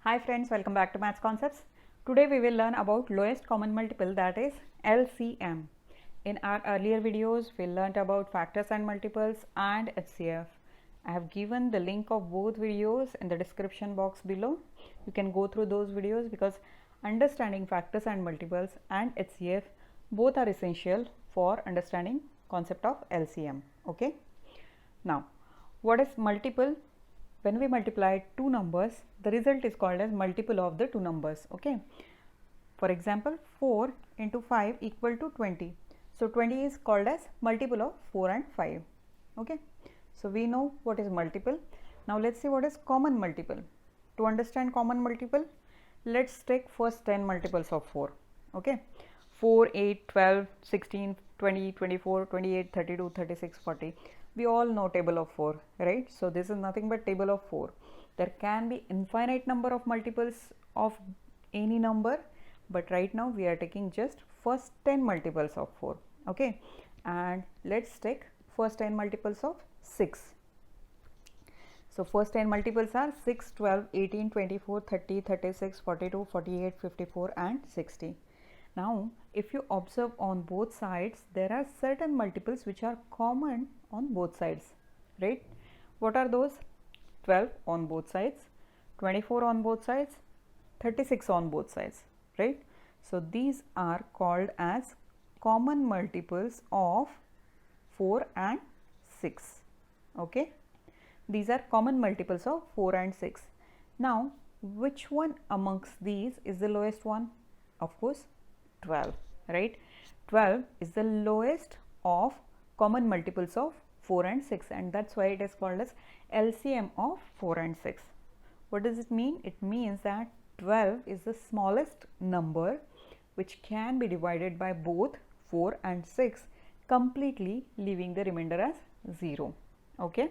Hi friends, welcome back to MathsConcepts. Today we will learn about lowest common multiple, that is LCM. In our earlier videos, we learned about factors and multiples and HCF. I have given the link of both videos in the description box below. You can go through those videos because understanding factors and multiples and HCF both are essential for understanding concept of LCM. Okay. Now, what is multiple? When we multiply two numbers, the result is called as multiple of the two numbers. Okay. For example, 4 into 5 equal to 20. So 20 is called as multiple of 4 and 5. Okay. So we know what is multiple. Now let's see what is common multiple. To understand common multiple, let's take first 10 multiples of 4. Okay. 4, 8, 12, 16, 20, 24, 28, 32, 36, 40. We all know table of 4, right? So this is nothing but table of 4. There can be infinite number of multiples of any number, but right now we are taking just first 10 multiples of 4. Okay, and let's take first 10 multiples of 6. So first 10 multiples are 6, 12, 18, 24, 30, 36, 42, 48, 54 and 60. Now, if you observe on both sides, there are certain multiples which are common on both sides, right? What are those? 12 on both sides, 24 on both sides, 36 on both sides, right? So these are called as common multiples of 4 and 6. Okay, these are common multiples of 4 and 6. Now, which one amongst these is the lowest one? Of course, 12, right? 12 is the lowest of common multiples of 4 and 6, and that's why it is called as LCM of 4 and 6. What does it mean? It means that 12 is the smallest number which can be divided by both 4 and 6, completely leaving the remainder as 0. Okay,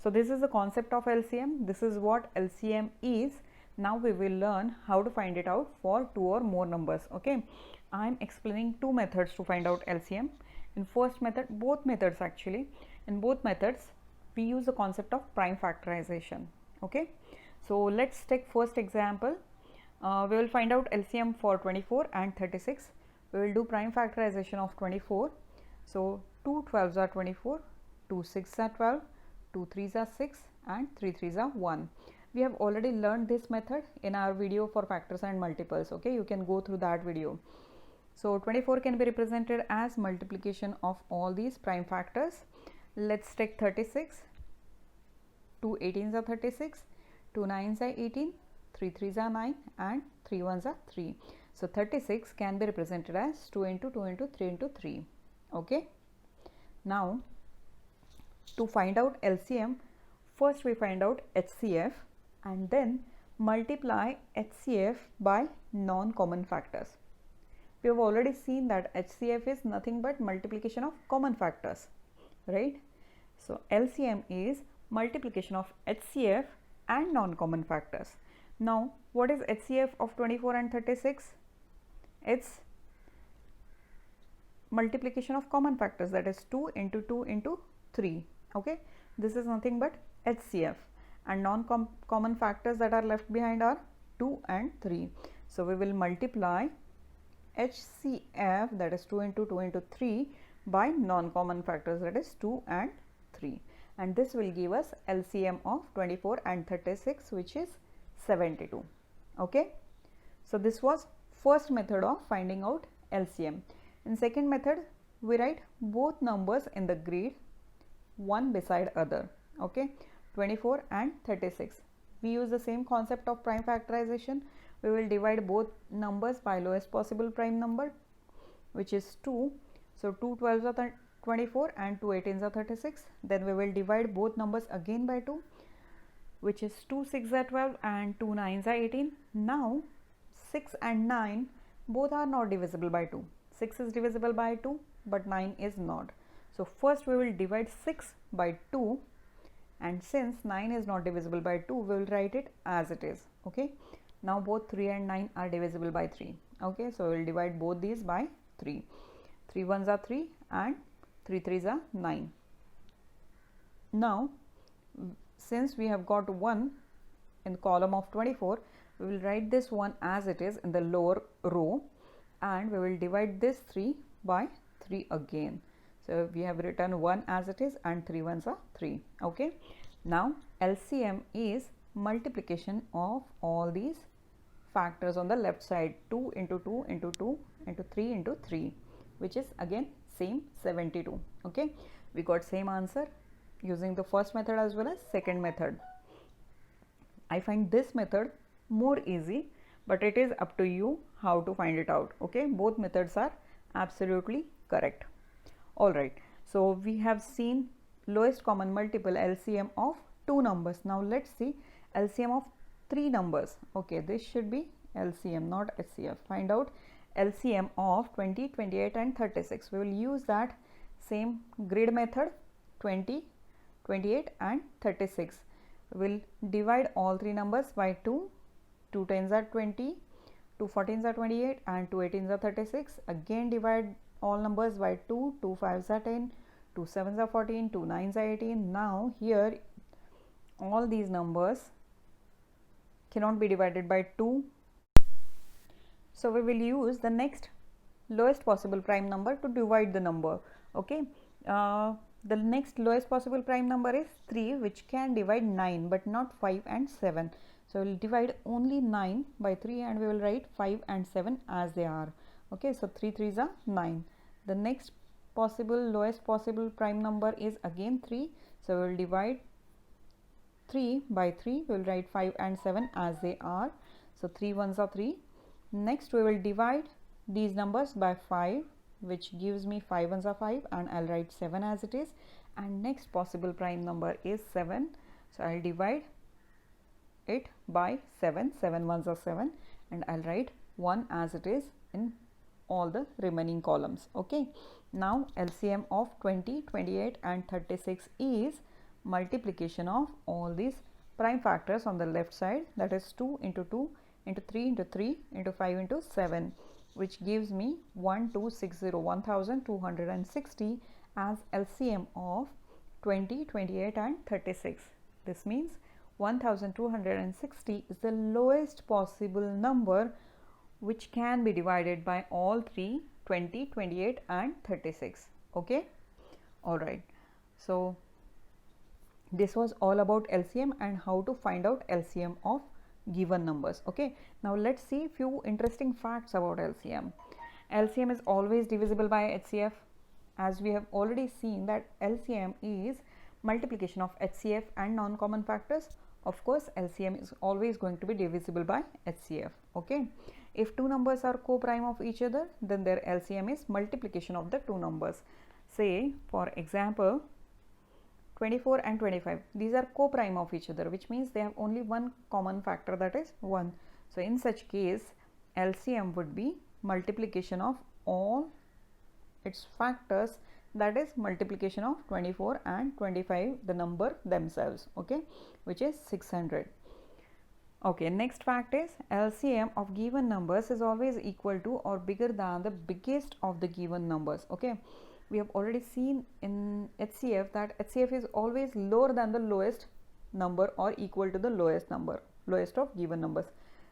so this is the concept of LCM. This is what LCM is. Now we will learn how to find it out for two or more numbers. Okay, I am explaining two methods to find out LCM. In first method, both methods actually, in both methods we use the concept of prime factorization. Okay, so let's take first example. We will find out LCM for 24 and 36. We will do prime factorization of 24. So 2 12s are 24, 2 6s are 12, 2 3s are 6 and 3 3s are 1. We have already learned this method in our video for factors and multiples. Okay, you can go through that video. So 24 can be represented as multiplication of all these prime factors. Let's take 36. 2 18s are 36, 2 9s are 18, 3 3s are 9 and 3 1s are 3. So 36 can be represented as 2 into 2 into 3 into 3. Okay. Now, to find out LCM, first we find out HCF and then multiply HCF by non-common factors. We have already seen that HCF is nothing but multiplication of common factors, right? So LCM is multiplication of HCF and non-common factors. Now, what is HCF of 24 and 36? It's multiplication of common factors, that is 2 into 2 into 3. Okay, this is nothing but HCF, and non-common factors that are left behind are 2 and 3. So we will multiply HCF, that is 2 into 2 into 3, by non-common factors, that is 2 and 3, and this will give us LCM of 24 and 36, which is 72. Okay, so this was first method of finding out LCM. In second method, we write both numbers in the grid one beside other. Okay, 24 and 36. We use the same concept of prime factorization. We will divide both numbers by lowest possible prime number, which is 2. So 2 12s are 24 and 2 18s are 36. Then we will divide both numbers again by 2, which is 2 6 are 12 and 2 9s are 18. Now 6 and 9 both are not divisible by 2. 6 is divisible by 2 but 9 is not. So first we will divide 6 by 2, and since 9 is not divisible by 2, we will write it as it is. Okay, now both 3 and 9 are divisible by 3. Okay, so we will divide both these by 3. 3 1s are 3 and 3 3s are 9. Now, since we have got 1 in the column of 24, we will write this 1 as it is in the lower row, and we will divide this 3 by 3 again. So we have written 1 as it is and 3 ones are 3. Okay. Now LCM is multiplication of all these factors on the left side, 2 into 2 into 2 into 3 into 3, which is again same 72. Okay. We got same answer using the first method as well as second method. I find this method more easy, but it is up to you how to find it out. Okay. Both methods are absolutely correct. Alright, so we have seen lowest common multiple LCM of 2 numbers. Now let's see LCM of 3 numbers. Okay, this should be LCM, not HCF. Find out LCM of 20, 28 and 36. We will use that same grid method, 20, 28 and 36. We will divide all 3 numbers by 2. 2 tens are 20, 2 14s are 28 and 2 18s are 36. Again divide all numbers by 2, 2 5s are 10, 2 7s are 14, 2 9s are 18. Now here all these numbers cannot be divided by 2. So we will use the next lowest possible prime number to divide the number. Okay. The next lowest possible prime number is 3, which can divide 9 but not 5 and 7. So we will divide only 9 by 3 and we will write 5 and 7 as they are. Okay, so 3 3s are 9. The next possible lowest possible prime number is again 3. So we will divide 3 by 3. We will write 5 and 7 as they are. So 3 ones are 3. Next we will divide these numbers by 5, which gives me 5 ones are 5, and I'll write 7 as it is. And next possible prime number is 7. So I'll divide it by 7. 7 ones are 7, and I'll write 1 as it is in all the remaining columns. Okay. Now LCM of 20, 28 and 36 is multiplication of all these prime factors on the left side, that is 2 into 2 into 3 into 3 into 5 into 7, which gives me 1260 as LCM of 20, 28 and 36. This means 1260 is the lowest possible number which can be divided by all three, 20, 28 and 36. Okay. Alright. So this was all about LCM and how to find out LCM of given numbers. Okay. Now let's see few interesting facts about LCM. LCM is always divisible by HCF, as we have already seen that LCM is multiplication of HCF and non-common factors. Of course, LCM is always going to be divisible by HCF. Okay. If two numbers are co-prime of each other, then their LCM is multiplication of the two numbers. Say, for example, 24 and 25. These are co-prime of each other, which means they have only one common factor, that is 1. So in such case, LCM would be multiplication of all its factors, that is multiplication of 24 and 25, the number themselves. Okay, which is 600. Okay, next fact is LCM of given numbers is always equal to or bigger than the biggest of the given numbers. Okay, we have already seen in HCF that HCF is always lower than the lowest number or equal to the lowest number, lowest of given numbers.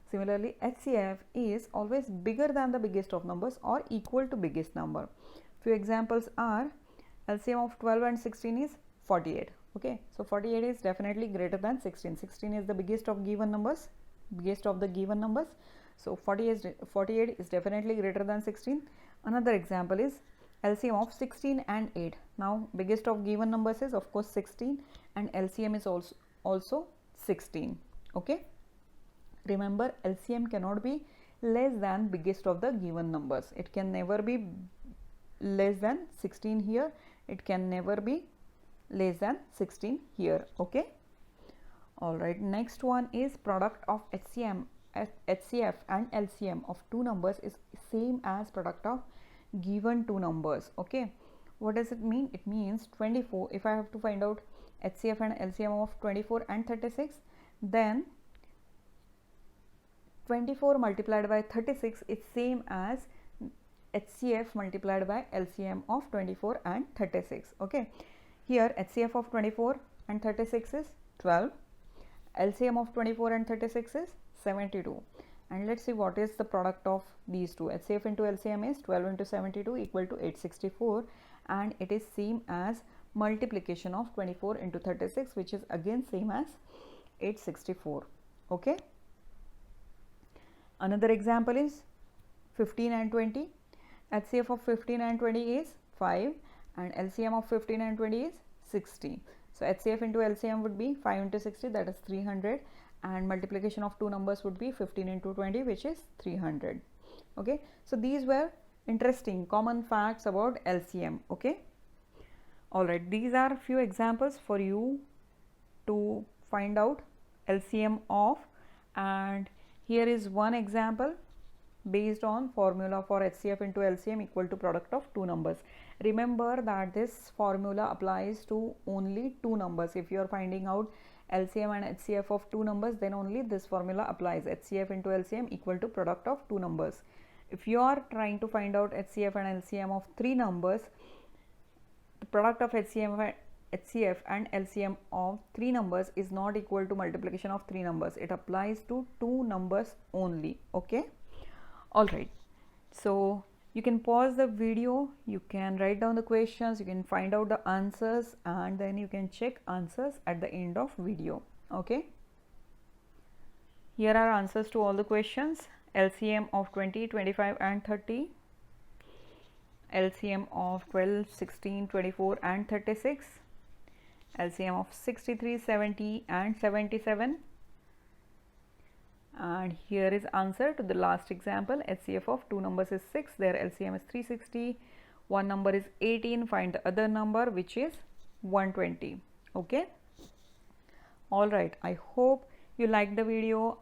Similarly, HCF is always bigger than the biggest of numbers or equal to biggest number. Few examples are LCM of 12 and 16 is 48. Okay, so 48 is definitely greater than 16. 16 is the biggest of given numbers, biggest of the given numbers. So 48 is definitely greater than 16. Another example is LCM of 16 and 8. Now biggest of given numbers is of course 16 and LCM is also 16. Okay. Remember, LCM cannot be less than biggest of the given numbers. It can never be less than 16 here. It can never be less than 16 here. Okay. Alright, next one is product of HCF and LCM of two numbers is same as product of given two numbers. Okay, what does it mean? It means 24. If I have to find out HCF and LCM of 24 and 36, then 24 multiplied by 36 is same as HCF multiplied by LCM of 24 and 36. Okay, here HCF of 24 and 36 is 12 LCM of 24 and 36 is 72. And let's see what is the product of these two. HCF into LCM is 12 into 72 equal to 864, and it is same as multiplication of 24 into 36, which is again same as 864. Okay. Another example is 15 and 20. HCF of 15 and 20 is 5, and LCM of 15 and 20 is 60. So HCF into LCM would be 5 into 60, that is 300, and multiplication of two numbers would be 15 into 20, which is 300. Okay, so these were interesting common facts about LCM. Okay, all right, these are few examples for you to find out LCM of, and here is one example based on formula for HCF into LCM equal to product of two numbers. Remember that this formula applies to only two numbers. If you are finding out LCM and HCF of two numbers, then only this formula applies. HCF into LCM equal to product of two numbers. If you are trying to find out HCF and LCM of three numbers, the product of HCF and LCM of three numbers is not equal to multiplication of three numbers. It applies to two numbers only. Okay. All right, so you can pause the video, you can write down the questions, you can find out the answers, and then you can check answers at the end of video. Okay, here are answers to all the questions. LCM of 20, 25 and 30, LCM of 12, 16, 24 and 36, LCM of 63, 70 and 77, and here is answer to the last example. HCF of two numbers is 6, their LCM is 360, one number is 18, find the other number, which is 120. Okay, all right, I hope you liked the video.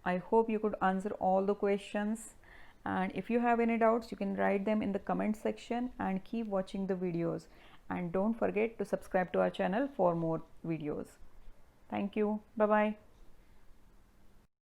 I hope you could answer all the questions, and if you have any doubts, you can write them in the comment section, and keep watching the videos, and don't forget to subscribe to our channel for more videos. Thank you. Bye bye.